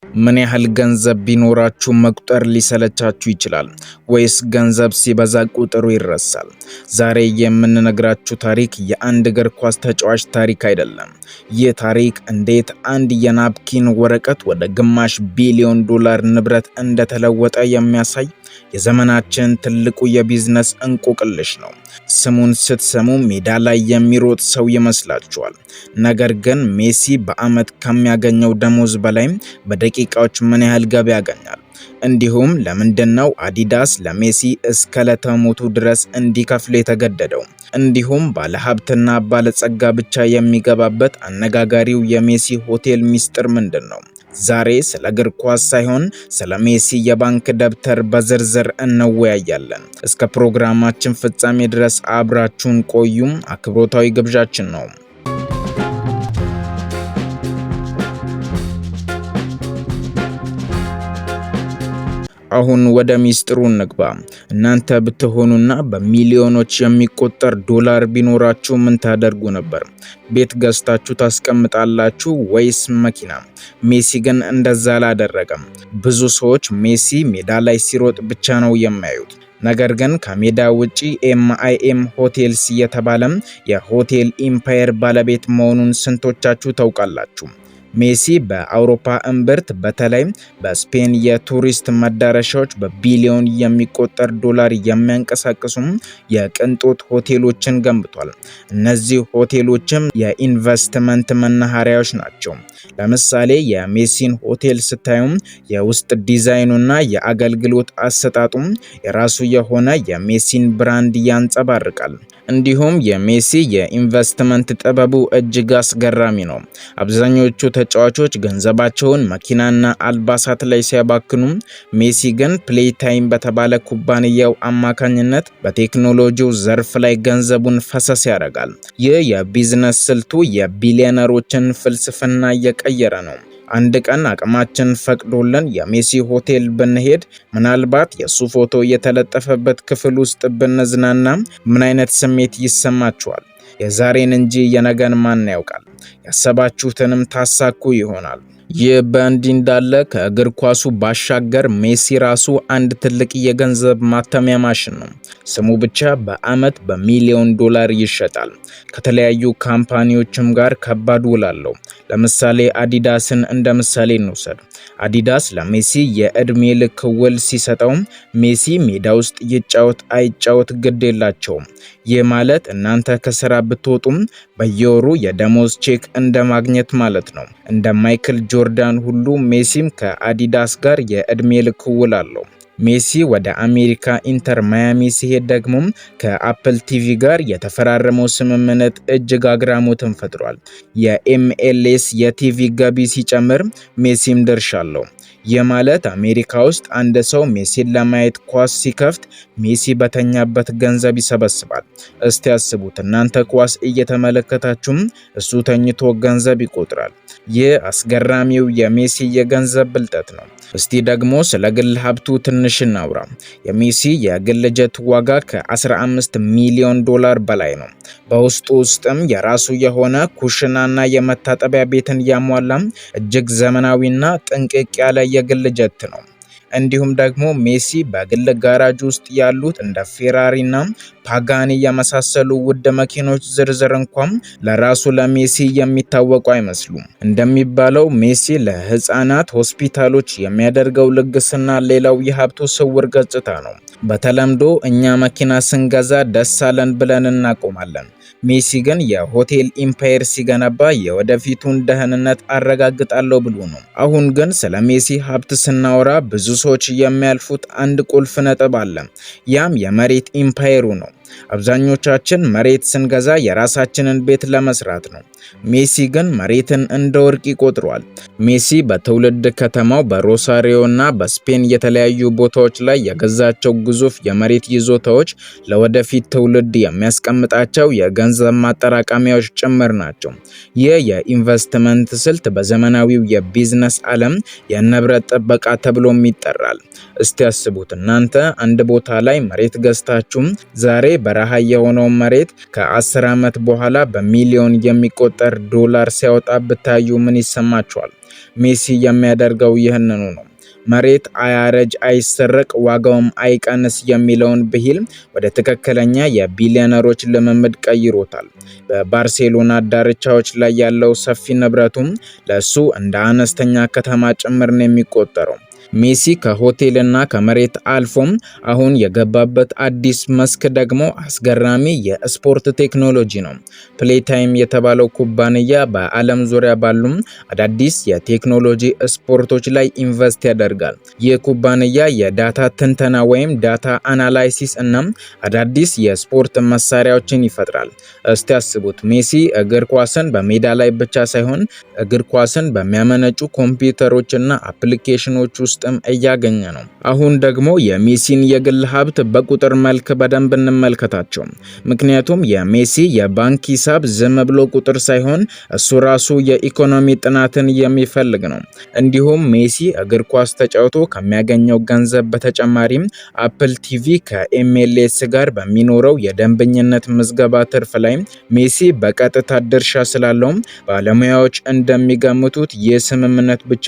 ምን ያህል ገንዘብ ቢኖራችሁ መቁጠር ሊሰለቻችሁ ይችላል ወይስ ገንዘብ ሲበዛ ቁጥሩ ይረሳል? ዛሬ የምንነግራችሁ ታሪክ የአንድ እግር ኳስ ተጫዋች ታሪክ አይደለም። ይህ ታሪክ እንዴት አንድ የናፕኪን ወረቀት ወደ ግማሽ ቢሊዮን ዶላር ንብረት እንደተለወጠ የሚያሳይ የዘመናችን ትልቁ የቢዝነስ እንቆቅልሽ ነው። ስሙን ስትሰሙ ሜዳ ላይ የሚሮጥ ሰው ይመስላችኋል። ነገር ግን ሜሲ በዓመት ከሚያገኘው ደሞዝ በላይ በደቂቃዎች ምን ያህል ገቢ ያገኛል? እንዲሁም ለምንድነው አዲዳስ ለሜሲ እስከ ዕለተ ሞቱ ድረስ እንዲከፍል የተገደደው? እንዲሁም ባለሀብትና ባለጸጋ ብቻ የሚገባበት አነጋጋሪው የሜሲ ሆቴል ሚስጥር ምንድነው? ዛሬ ስለ እግር ኳስ ሳይሆን ስለ ሜሲ የባንክ ደብተር በዝርዝር እንወያያለን። እስከ ፕሮግራማችን ፍጻሜ ድረስ አብራችሁን ቆዩም አክብሮታዊ ግብዣችን ነው። አሁን ወደ ሚስጥሩ እንግባ። እናንተ ብትሆኑና በሚሊዮኖች የሚቆጠር ዶላር ቢኖራችሁ ምን ታደርጉ ነበር? ቤት ገዝታችሁ ታስቀምጣላችሁ ወይስ መኪና? ሜሲ ግን እንደዛ አላደረገም። ብዙ ሰዎች ሜሲ ሜዳ ላይ ሲሮጥ ብቻ ነው የሚያዩት። ነገር ግን ከሜዳ ውጪ ኤምአይኤም ሆቴልስ የተባለም የሆቴል ኢምፓየር ባለቤት መሆኑን ስንቶቻችሁ ታውቃላችሁ? ሜሲ በአውሮፓ እምብርት በተለይም በስፔን የቱሪስት መዳረሻዎች በቢሊዮን የሚቆጠር ዶላር የሚያንቀሳቅሱም የቅንጦት ሆቴሎችን ገንብቷል። እነዚህ ሆቴሎችም የኢንቨስትመንት መናኸሪያዎች ናቸው። ለምሳሌ የሜሲን ሆቴል ስታዩም የውስጥ ዲዛይኑና የአገልግሎት አሰጣጡም የራሱ የሆነ የሜሲን ብራንድ ያንጸባርቃል። እንዲሁም የሜሲ የኢንቨስትመንት ጥበቡ እጅግ አስገራሚ ነው። አብዛኞቹ ተጫዋቾች ገንዘባቸውን መኪናና አልባሳት ላይ ሲያባክኑ፣ ሜሲ ግን ፕሌይ ታይም በተባለ ኩባንያው አማካኝነት በቴክኖሎጂው ዘርፍ ላይ ገንዘቡን ፈሰስ ያደርጋል። ይህ የቢዝነስ ስልቱ የቢሊዮነሮችን ፍልስፍና እየቀየረ ነው። አንድ ቀን አቅማችን ፈቅዶልን የሜሲ ሆቴል ብንሄድ ምናልባት የሱ ፎቶ የተለጠፈበት ክፍል ውስጥ ብንዝናና ምን አይነት ስሜት ይሰማችኋል? የዛሬን እንጂ የነገን ማን ያውቃል? ያሰባችሁትንም ታሳኩ ይሆናል። ይህ በእንዲህ እንዳለ ከእግር ኳሱ ባሻገር ሜሲ ራሱ አንድ ትልቅ የገንዘብ ማተሚያ ማሽን ነው። ስሙ ብቻ በዓመት በሚሊዮን ዶላር ይሸጣል። ከተለያዩ ካምፓኒዎችም ጋር ከባድ ውል አለው። ለምሳሌ አዲዳስን እንደ ምሳሌ እንውሰድ። አዲዳስ ለሜሲ የዕድሜ ልክ ውል ሲሰጠው ሜሲ ሜዳ ውስጥ ይጫወት አይጫወት ግድ የላቸውም። ይህ ማለት እናንተ ከስራ ብትወጡም በየወሩ የደሞዝ ቼክ እንደ ማግኘት ማለት ነው። እንደ ማይክል ጆርዳን ሁሉ ሜሲም ከአዲዳስ ጋር የዕድሜ ልክ ውል አለው። ሜሲ ወደ አሜሪካ ኢንተር ማያሚ ሲሄድ ደግሞ ከአፕል ቲቪ ጋር የተፈራረመው ስምምነት እጅግ አግራሞትን ፈጥሯል። የኤምኤልኤስ የቲቪ ገቢ ሲጨምር ሜሲም ድርሻ አለው። ይህ ማለት አሜሪካ ውስጥ አንድ ሰው ሜሲን ለማየት ኳስ ሲከፍት ሜሲ በተኛበት ገንዘብ ይሰበስባል። እስቲ ያስቡት፣ እናንተ ኳስ እየተመለከታችሁም እሱ ተኝቶ ገንዘብ ይቆጥራል። ይህ አስገራሚው የሜሲ የገንዘብ ብልጠት ነው። እስቲ ደግሞ ስለ ግል ሀብቱ ትንሽ እናውራ። የሜሲ የግል ጀት ዋጋ ከ15 ሚሊዮን ዶላር በላይ ነው። በውስጡ ውስጥም የራሱ የሆነ ኩሽናና የመታጠቢያ ቤትን ያሟላ እጅግ ዘመናዊና ጥንቅቅ ያለ የግል ጀት ነው። እንዲሁም ደግሞ ሜሲ በግል ጋራጅ ውስጥ ያሉት እንደ ፌራሪና ፓጋኒ የመሳሰሉ ውድ መኪኖች ዝርዝር እንኳን ለራሱ ለሜሲ የሚታወቁ አይመስሉም። እንደሚባለው ሜሲ ለህፃናት ሆስፒታሎች የሚያደርገው ልግስና ሌላው የሀብቱ ስውር ገጽታ ነው። በተለምዶ እኛ መኪና ስንገዛ ደስ አለን ብለን እናቆማለን። ሜሲ ግን የሆቴል ኢምፓየር ሲገነባ የወደፊቱን ደህንነት አረጋግጣለሁ ብሎ ነው። አሁን ግን ስለ ሜሲ ሀብት ስናወራ ብዙ ሰዎች የሚያልፉት አንድ ቁልፍ ነጥብ አለ። ያም የመሬት ኢምፓየሩ ነው። አብዛኞቻችን መሬት ስንገዛ የራሳችንን ቤት ለመስራት ነው። ሜሲ ግን መሬትን እንደ ወርቅ ይቆጥሯል። ሜሲ በትውልድ ከተማው በሮሳሪዮና በስፔን የተለያዩ ቦታዎች ላይ የገዛቸው ግዙፍ የመሬት ይዞታዎች ለወደፊት ትውልድ የሚያስቀምጣቸው የገንዘብ ማጠራቀሚያዎች ጭምር ናቸው። ይህ የኢንቨስትመንት ስልት በዘመናዊው የቢዝነስ ዓለም የንብረት ጥበቃ ተብሎም ይጠራል። እስቲ ያስቡት፣ እናንተ አንድ ቦታ ላይ መሬት ገዝታችሁ ዛሬ በረሃ የሆነው መሬት ከ10 ዓመት በኋላ በሚሊዮን የሚቆጠር ዶላር ሲያወጣ ብታዩ ምን ይሰማችኋል? ሜሲ የሚያደርገው ይህንኑ ነው። መሬት አያረጅ አይሰረቅ ዋጋውም አይቀንስ የሚለውን ብሂል ወደ ትክክለኛ የቢሊዮነሮች ልምምድ ቀይሮታል። በባርሴሎና ዳርቻዎች ላይ ያለው ሰፊ ንብረቱም ለሱ እንደ አነስተኛ ከተማ ጭምር ነው የሚቆጠረው። ሜሲ ከሆቴልና ከመሬት አልፎም አሁን የገባበት አዲስ መስክ ደግሞ አስገራሚ የስፖርት ቴክኖሎጂ ነው። ፕሌይታይም የተባለው ኩባንያ በዓለም ዙሪያ ባሉ አዳዲስ የቴክኖሎጂ ስፖርቶች ላይ ኢንቨስት ያደርጋል። ይህ ኩባንያ የዳታ ትንተና ወይም ዳታ አናላይሲስ እና አዳዲስ የስፖርት መሳሪያዎችን ይፈጥራል። እስቲ ያስቡት፣ ሜሲ እግር ኳስን በሜዳ ላይ ብቻ ሳይሆን እግር ኳስን በሚያመነጩ ኮምፒውተሮችና አፕሊኬሽኖች ውስጥም እያገኘ ነው። አሁን ደግሞ የሜሲን የግል ሀብት በቁጥር መልክ በደንብ እንመልከታቸው። ምክንያቱም የሜሲ የባንክ ሂሳብ ዝም ብሎ ቁጥር ሳይሆን እሱ ራሱ የኢኮኖሚ ጥናትን የሚፈልግ ነው። እንዲሁም ሜሲ እግር ኳስ ተጫውቶ ከሚያገኘው ገንዘብ በተጨማሪም አፕል ቲቪ ከኤምኤልኤስ ጋር በሚኖረው የደንበኝነት ምዝገባ ትርፍ ላይ ሜሲ በቀጥታ ድርሻ ስላለው ባለሙያዎች እንደሚገምቱት ይህ ስምምነት ብቻ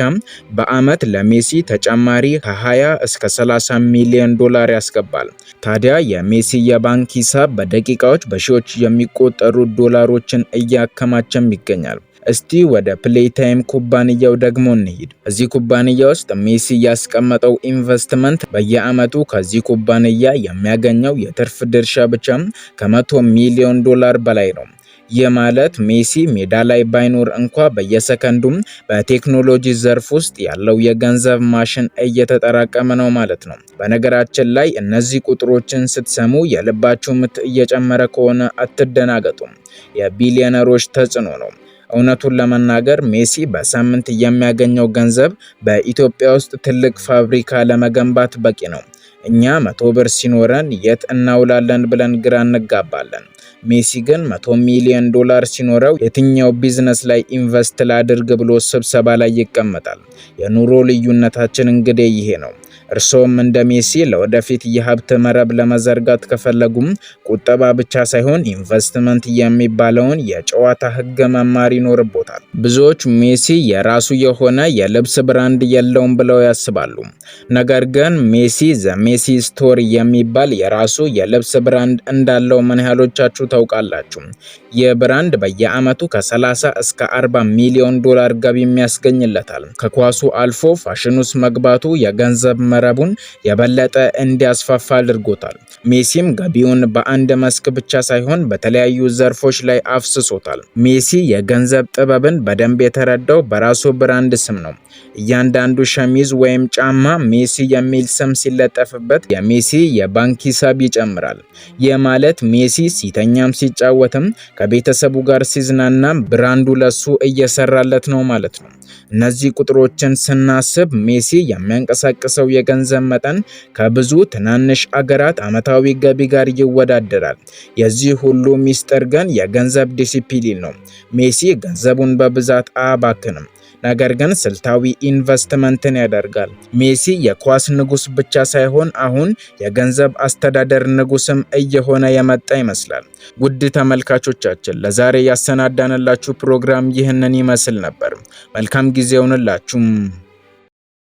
በአመት ለሜሲ ተጨማሪ ከ20 እስከ 30 ሚሊዮን ዶላር ያስገባል። ታዲያ የሜሲ የባንክ ሂሳብ በደቂቃዎች በሺዎች የሚቆጠሩ ዶላሮችን እያከማቸም ይገኛል። እስቲ ወደ ፕሌይታይም ኩባንያው ደግሞ እንሂድ። እዚህ ኩባንያ ውስጥ ሜሲ ያስቀመጠው ኢንቨስትመንት በየአመቱ ከዚህ ኩባንያ የሚያገኘው የትርፍ ድርሻ ብቻ ከ100 ሚሊዮን ዶላር በላይ ነው። ይህ ማለት ሜሲ ሜዳ ላይ ባይኖር እንኳ በየሰከንዱም በቴክኖሎጂ ዘርፍ ውስጥ ያለው የገንዘብ ማሽን እየተጠራቀመ ነው ማለት ነው። በነገራችን ላይ እነዚህ ቁጥሮችን ስትሰሙ የልባችሁ ምት እየጨመረ ከሆነ አትደናገጡም። የቢሊዮነሮች ተጽዕኖ ነው። እውነቱን ለመናገር ሜሲ በሳምንት የሚያገኘው ገንዘብ በኢትዮጵያ ውስጥ ትልቅ ፋብሪካ ለመገንባት በቂ ነው። እኛ 100 ብር ሲኖረን የት እናውላለን ብለን ግራ እንጋባለን። ሜሲ ግን 100 ሚሊዮን ዶላር ሲኖረው የትኛው ቢዝነስ ላይ ኢንቨስት ላድርግ ብሎ ስብሰባ ላይ ይቀመጣል። የኑሮ ልዩነታችን እንግዲህ ይሄ ነው። እርሶም እንደ ሜሲ ለወደፊት የሀብት መረብ ለመዘርጋት ከፈለጉም ቁጠባ ብቻ ሳይሆን ኢንቨስትመንት የሚባለውን የጨዋታ ህግ መማር ይኖርቦታል። ብዙዎች ሜሲ የራሱ የሆነ የልብስ ብራንድ የለውም ብለው ያስባሉ። ነገር ግን ሜሲ ዘ ሜሲ ስቶር የሚባል የራሱ የልብስ ብራንድ እንዳለው ምን ያህሎቻችሁ ታውቃላችሁ? ይህ ብራንድ በየአመቱ ከ30 እስከ 40 ሚሊዮን ዶላር ገቢ የሚያስገኝለታል። ከኳሱ አልፎ ፋሽን ውስጥ መግባቱ የገንዘብ መረቡን የበለጠ እንዲያስፋፋ አድርጎታል። ሜሲም ገቢውን በአንድ መስክ ብቻ ሳይሆን በተለያዩ ዘርፎች ላይ አፍስሶታል። ሜሲ የገንዘብ ጥበብን በደንብ የተረዳው በራሱ ብራንድ ስም ነው። እያንዳንዱ ሸሚዝ ወይም ጫማ ሜሲ የሚል ስም ሲለጠፍበት የሜሲ የባንክ ሂሳብ ይጨምራል። ይህ ማለት ሜሲ ሲተኛም ሲጫወትም ከቤተሰቡ ጋር ሲዝናናም ብራንዱ ለሱ እየሰራለት ነው ማለት ነው። እነዚህ ቁጥሮችን ስናስብ ሜሲ የሚያንቀሳቅሰው የገንዘብ መጠን ከብዙ ትናንሽ አገራት አመታዊ ገቢ ጋር ይወዳደራል። የዚህ ሁሉ ሚስጥር ግን የገንዘብ ዲሲፕሊን ነው። ሜሲ ገንዘቡን በብዛት አያባክንም፣ ነገር ግን ስልታዊ ኢንቨስትመንትን ያደርጋል። ሜሲ የኳስ ንጉስ ብቻ ሳይሆን አሁን የገንዘብ አስተዳደር ንጉስም እየሆነ የመጣ ይመስላል። ውድ ተመልካቾቻችን ለዛሬ ያሰናዳንላችሁ ፕሮግራም ይህንን ይመስል ነበር። መልካም ጊዜ ይሁንላችሁ።